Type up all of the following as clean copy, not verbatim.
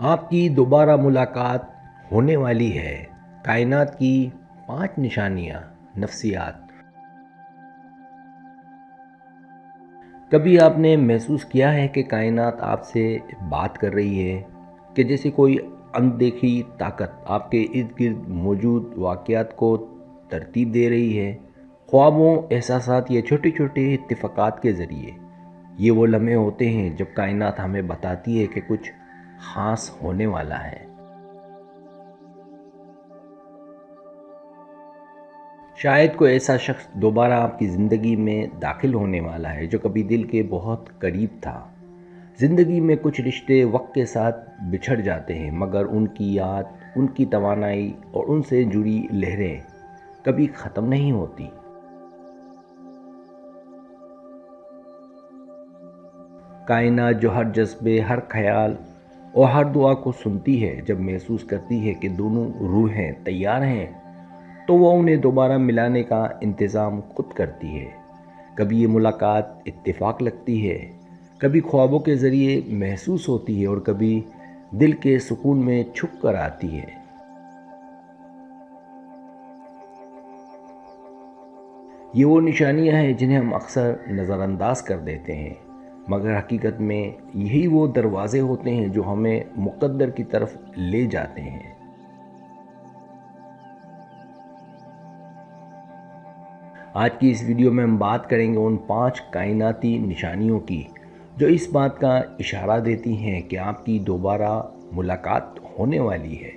آپ کی دوبارہ ملاقات ہونے والی ہے۔ کائنات کی 5 نشانیاں۔ نفسیات۔ کبھی آپ نے محسوس کیا ہے کہ کائنات آپ سے بات کر رہی ہے، کہ جیسے کوئی اندیکھی طاقت آپ کے ارد گرد موجود واقعات کو ترتیب دے رہی ہے، خوابوں، احساسات یا چھوٹے چھوٹے اتفاقات کے ذریعے۔ یہ وہ لمحے ہوتے ہیں جب کائنات ہمیں بتاتی ہے کہ کچھ خاص ہونے والا ہے۔ شاید کوئی ایسا شخص دوبارہ آپ کی زندگی میں داخل ہونے والا ہے جو کبھی دل کے بہت قریب تھا۔ زندگی میں کچھ رشتے وقت کے ساتھ بچھڑ جاتے ہیں، مگر ان کی یاد، ان کی توانائی اور ان سے جڑی لہریں کبھی ختم نہیں ہوتی۔ کائنات جو ہر جذبے، ہر خیال اور ہر دعا کو سنتی ہے، جب محسوس کرتی ہے کہ دونوں روحیں تیار ہیں تو وہ انہیں دوبارہ ملانے کا انتظام خود کرتی ہے۔ کبھی یہ ملاقات اتفاق لگتی ہے، کبھی خوابوں کے ذریعے محسوس ہوتی ہے اور کبھی دل کے سکون میں چھپ کر آتی ہے۔ یہ وہ نشانیاں ہیں جنہیں ہم اکثر نظر انداز کر دیتے ہیں، مگر حقیقت میں یہی وہ دروازے ہوتے ہیں جو ہمیں مقدر کی طرف لے جاتے ہیں۔ آج کی اس ویڈیو میں ہم بات کریں گے ان 5 کائناتی نشانیوں کی جو اس بات کا اشارہ دیتی ہیں کہ آپ کی دوبارہ ملاقات ہونے والی ہے۔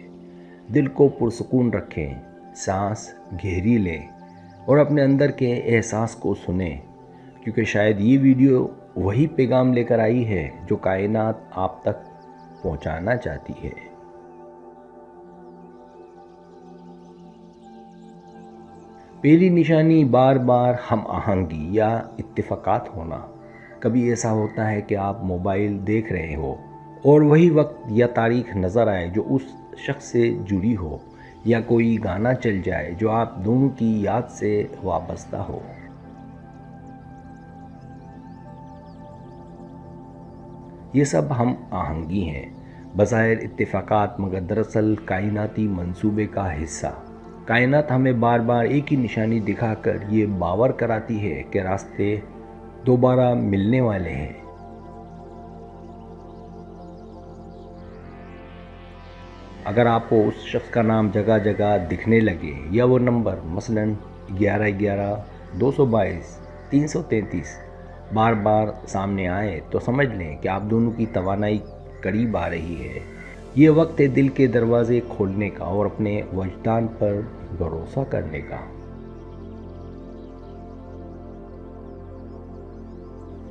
دل کو پرسکون رکھیں، سانس گہری لیں اور اپنے اندر کے احساس کو سنیں، کیونکہ شاید یہ ویڈیو وہی پیغام لے کر آئی ہے جو کائنات آپ تک پہنچانا چاہتی ہے۔ پہلی نشانی بار بار ہم آہنگی یا اتفاقات ہونا۔ کبھی ایسا ہوتا ہے کہ آپ موبائل دیکھ رہے ہو اور وہی وقت یا تاریخ نظر آئے جو اس شخص سے جڑی ہو، یا کوئی گانا چل جائے جو آپ دونوں کی یاد سے وابستہ ہو۔ یہ سب ہم آہنگی ہیں، بظاہر اتفاقات، مگر دراصل کائناتی منصوبے کا حصہ۔ کائنات ہمیں بار بار ایک ہی نشانی دکھا کر یہ باور کراتی ہے کہ راستے دوبارہ ملنے والے ہیں۔ اگر آپ کو اس شخص کا نام جگہ جگہ دکھنے لگے، یا وہ نمبر مثلاً 1111 222 333 بار بار سامنے آئے، تو سمجھ لیں کہ آپ دونوں کی توانائی قریب آ رہی ہے۔ یہ وقت ہے دل کے دروازے کھولنے کا اور اپنے وجدان پر بھروسہ کرنے کا۔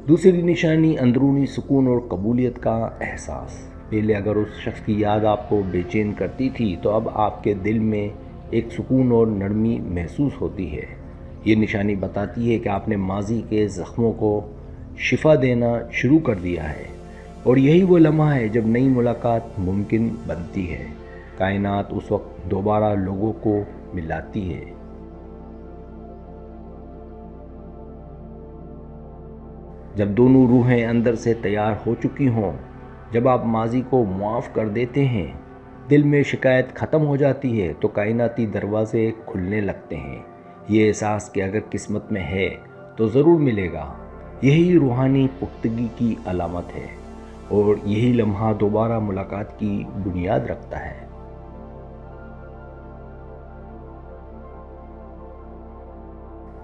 دوسری نشانی اندرونی سکون اور قبولیت کا احساس۔ پہلے اگر اس شخص کی یاد آپ کو بے چین کرتی تھی، تو اب آپ کے دل میں ایک سکون اور نرمی محسوس ہوتی ہے۔ یہ نشانی بتاتی ہے کہ آپ نے ماضی کے زخموں کو شفا دینا شروع کر دیا ہے، اور یہی وہ لمحہ ہے جب نئی ملاقات ممکن بنتی ہے۔ کائنات اس وقت دوبارہ لوگوں کو ملاتی ہے۔ جب دونوں روحیں اندر سے تیار ہو چکی ہوں، جب آپ ماضی کو معاف کر دیتے ہیں، دل میں شکایت ختم ہو جاتی ہے، تو کائناتی دروازے کھلنے لگتے ہیں۔ یہ احساس کہ اگر قسمت میں ہے تو ضرور ملے گا، یہی روحانی پختگی کی علامت ہے، اور یہی لمحہ دوبارہ ملاقات کی بنیاد رکھتا ہے۔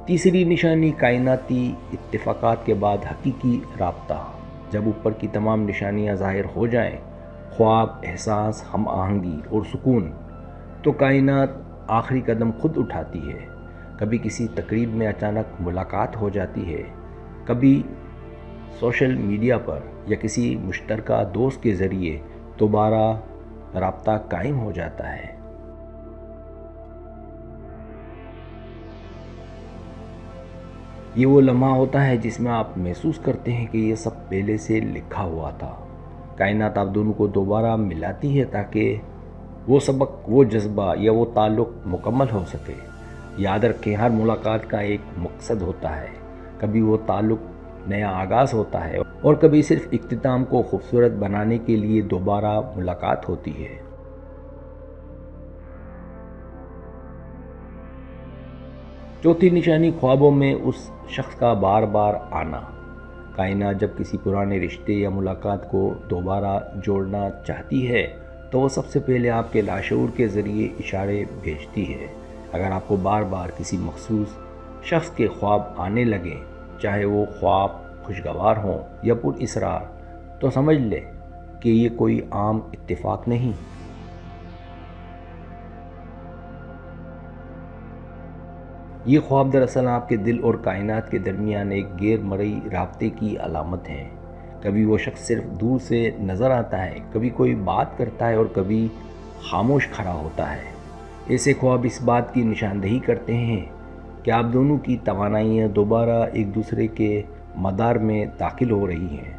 تیسری نشانی کائناتی اتفاقات کے بعد حقیقی رابطہ۔ جب اوپر کی تمام نشانیاں ظاہر ہو جائیں، خواب، احساس، ہم آہنگی اور سکون، تو کائنات آخری قدم خود اٹھاتی ہے۔ کبھی کسی تقریب میں اچانک ملاقات ہو جاتی ہے، کبھی سوشل میڈیا پر، یا کسی مشترکہ دوست کے ذریعے دوبارہ رابطہ قائم ہو جاتا ہے۔ یہ وہ لمحہ ہوتا ہے جس میں آپ محسوس کرتے ہیں کہ یہ سب پہلے سے لکھا ہوا تھا۔ کائنات آپ دونوں کو دوبارہ ملاتی ہے تاکہ وہ سبق، وہ جذبہ یا وہ تعلق مکمل ہو سکے۔ یاد رکھیں، ہر ملاقات کا ایک مقصد ہوتا ہے۔ کبھی وہ تعلق نیا آغاز ہوتا ہے اور کبھی صرف اختتام کو خوبصورت بنانے کے لیے دوبارہ ملاقات ہوتی ہے۔ چوتھی نشانی خوابوں میں اس شخص کا بار بار آنا۔ کائنات جب کسی پرانے رشتے یا ملاقات کو دوبارہ جوڑنا چاہتی ہے تو وہ سب سے پہلے آپ کے لاشعور کے ذریعے اشارے بھیجتی ہے۔ اگر آپ کو بار بار کسی مخصوص شخص کے خواب آنے لگیں، چاہے وہ خواب خوشگوار ہوں یا پر اسرار، تو سمجھ لیں کہ یہ کوئی عام اتفاق نہیں۔ یہ خواب دراصل آپ کے دل اور کائنات کے درمیان ایک غیر مرئی رابطے کی علامت ہے۔ کبھی وہ شخص صرف دور سے نظر آتا ہے، کبھی کوئی بات کرتا ہے اور کبھی خاموش کھڑا ہوتا ہے۔ ایسے خواب اس بات کی نشاندہی کرتے ہیں کہ آپ دونوں کی توانائیاں دوبارہ ایک دوسرے کے مدار میں داخل ہو رہی ہیں۔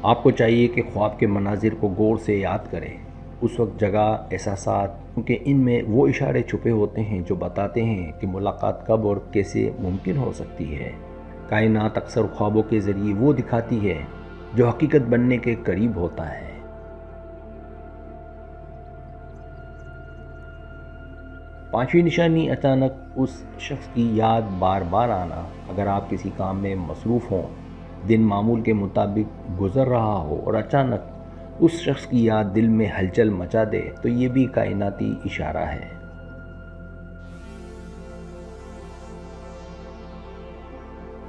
آپ کو چاہیے کہ خواب کے مناظر کو غور سے یاد کریں، اس وقت جگہ، احساسات، کیونکہ ان میں وہ اشارے چھپے ہوتے ہیں جو بتاتے ہیں کہ ملاقات کب اور کیسے ممکن ہو سکتی ہے۔ کائنات اکثر خوابوں کے ذریعے وہ دکھاتی ہے جو حقیقت بننے کے قریب ہوتا ہے۔ پانچویں نشانی اچانک اس شخص کی یاد بار بار آنا۔ اگر آپ کسی کام میں مصروف ہوں، دن معمول کے مطابق گزر رہا ہو اور اچانک اس شخص کی یاد دل میں ہلچل مچا دے تو یہ بھی کائناتی اشارہ ہے۔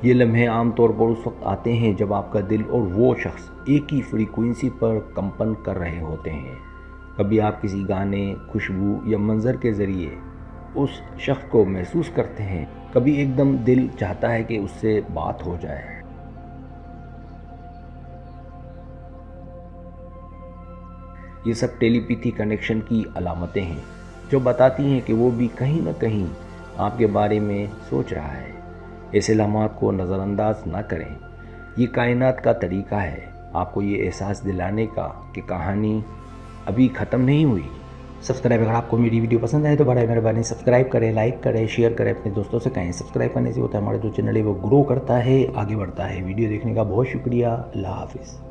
یہ لمحے عام طور پر اس وقت آتے ہیں جب آپ کا دل اور وہ شخص ایک ہی فریکوئنسی پر کمپن کر رہے ہوتے ہیں۔ کبھی آپ کسی گانے، خوشبو یا منظر کے ذریعے اس شخص کو محسوس کرتے ہیں، کبھی ایک دم دل چاہتا ہے کہ اس سے بات ہو جائے۔ یہ سب ٹیلی پیتھی کنیکشن کی علامتیں ہیں جو بتاتی ہیں کہ وہ بھی کہیں نہ کہیں آپ کے بارے میں سوچ رہا ہے۔ ایسے لمحات کو نظر انداز نہ کریں، یہ کائنات کا طریقہ ہے آپ کو یہ احساس دلانے کا کہ کہانی ابھی ختم نہیں ہوئی۔ سبسکرائب، اگر آپ کو میری ویڈیو پسند آئے تو بڑا مہربانی سبسکرائب کریں، لائک کریں، شیئر کریں، اپنے دوستوں سے کہیں۔ سبسکرائب کرنے سے ہوتا ہے ہمارا جو چینل ہے وہ گرو کرتا ہے، آگے بڑھتا ہے۔ ویڈیو دیکھنے کا بہت شکریہ، اللہ حافظ۔